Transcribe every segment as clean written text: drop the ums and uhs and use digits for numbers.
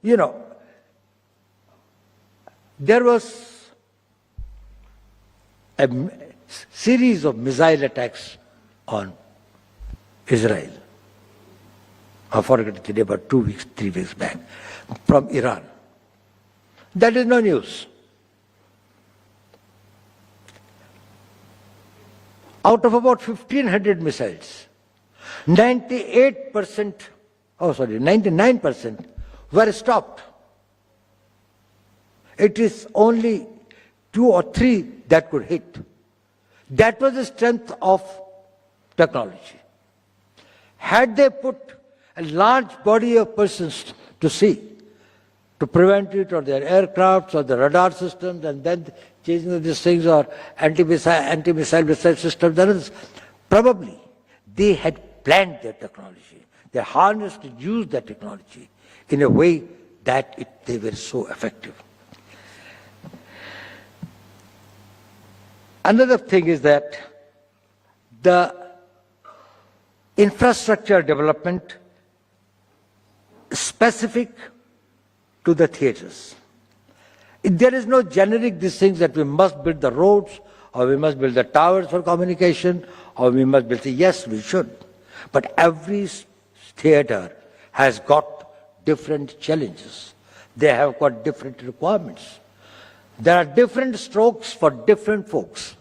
you know, there was a series of missile attacks on Israel. I forgot the day, about 2 weeks, 3 weeks back, from Iran. That is no news. Out of about 1,500 missiles, 99% were stopped. It is only 2 or 3 that could hit. That was the strength of technology. Had they put a large body of persons to see, to prevent it, or their aircrafts or the radar systems, and then changing these things, or anti-missile missile systems, others, probably they had planned their technology. They harnessed and used that technology in a way that they were so effective. Another thing is that the infrastructure development specific to the theaters. There is no generic these things that we must build the roads, or we must build the towers for communication, or we must build yes, we should. But every theater has got different challenges. They have got different requirements. There are different strokes for different folks.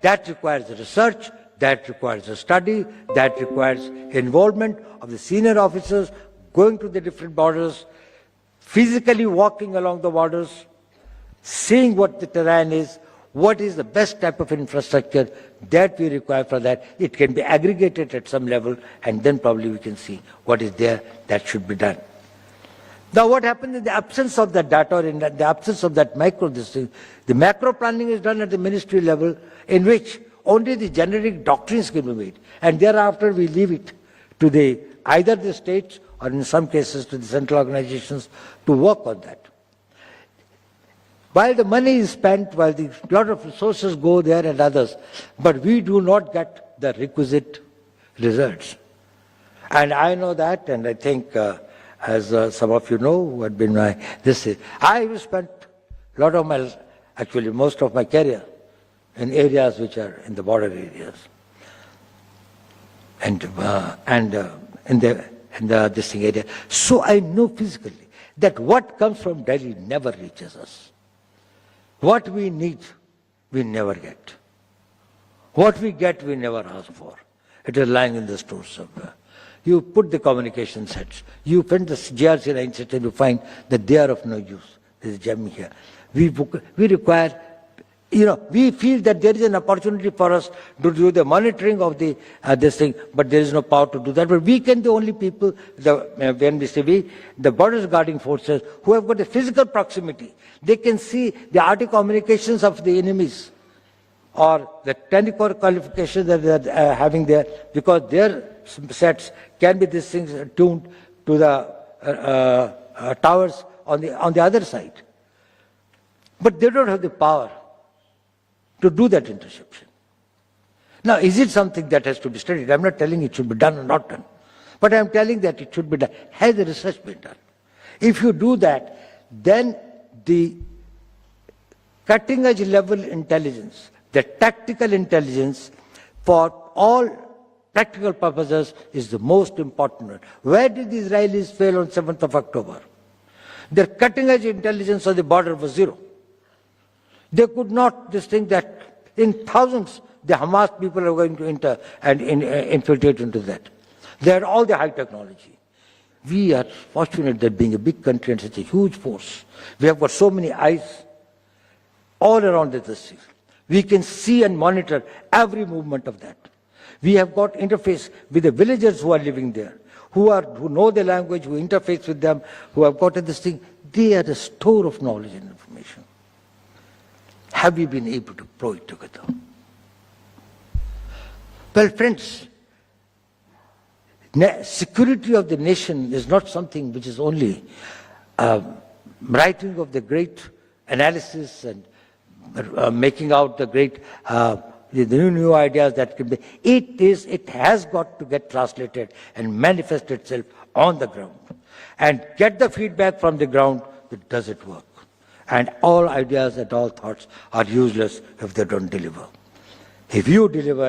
That requires research, that requires a study, that requires involvement of the senior officers going to the different borders, physically walking along the borders, seeing what the terrain is, what is the best type of infrastructure that we require for that. It can be aggregated at some level, and then probably we can see what is there that should be done. Now, what happens in the absence of that data, or in the absence of that the macro planning is done at the ministry level, in which only the generic doctrines can be made, and thereafter we leave it to either the states, or in some cases to the central organizations, to work on that. While the money is spent, while a lot of resources go there and others, but we do not get the requisite results. And I know that, and I think as some of you know, who had been I have spent a lot of most of my career in areas which are in the border areas, and in this thing area. So I know physically that what comes from Delhi never reaches us. What we need, we never get. What we get, we never ask for. It is lying in the store somewhere. You put the communication sets, you print the GRC 9 set, and you find that they are of no use. There is a gem here. We require, we feel that there is an opportunity for us to do the monitoring of this thing, but there is no power to do that. But we can, the only people, when we say the borders guarding forces, who have got a physical proximity, they can see the RT communications of the enemies, or the technical qualifications that they are having there, because their sets can be these things tuned to the towers on the other side. But they don't have the power to do that interception. Now, is it something that has to be studied? I'm not telling it should be done or not done, but I'm telling that it should be done. Has the research been done? If you do that, then the cutting edge level intelligence, the tactical intelligence for all practical purposes is the most important one. Where did the Israelis fail on 7th of October? Their cutting edge intelligence on the border was zero. They could not distinguish that in thousands the Hamas people are going to enter and infiltrate into that. They had all the high technology. We are fortunate that being a big country and such a huge force, we have got so many eyes all around the district. We can see and monitor every movement of that. We have got interface with the villagers who are living there, who know the language, who interface with them, who have got this thing. They are the store of knowledge and information. Have we been able to pull it together? Well, friends, security of the nation is not something which is only writing of the great analysis and making out the great the new ideas that can be, it has got to get translated and manifest itself on the ground. And get the feedback from the ground, does it work? And all ideas and all thoughts are useless if they don't deliver. If you deliver,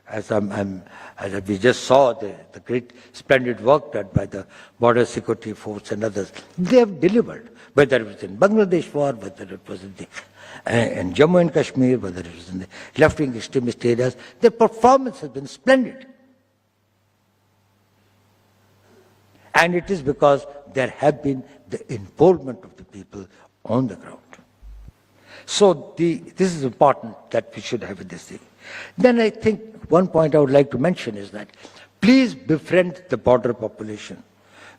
as we just saw, the great splendid work done by the Border Security Force and others, they have delivered, whether it was in Bangladesh war, whether it was in Jammu and Kashmir, whether it was in the left-wing extremist areas, their performance has been splendid. And it is because there have been the involvement of the people on the ground. So this is important that we should have this thing. Then I think one point I would like to mention is that please befriend the border population.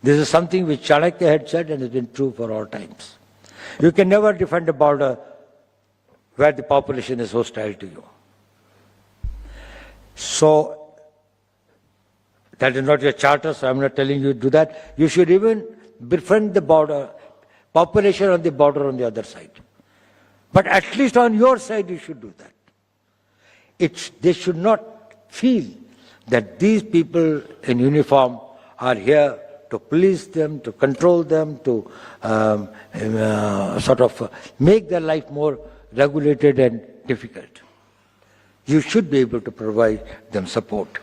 This is something which Chanakya had said and has been true for all times. You can never defend a border where the population is hostile to you. So that is not your charter, so I'm not telling you to do that. You should even befriend the border, population on the border on the other side. But at least on your side you should do that. They should not feel that these people in uniform are here to police them, to control them, to make their life more regulated and difficult. You should be able to provide them support.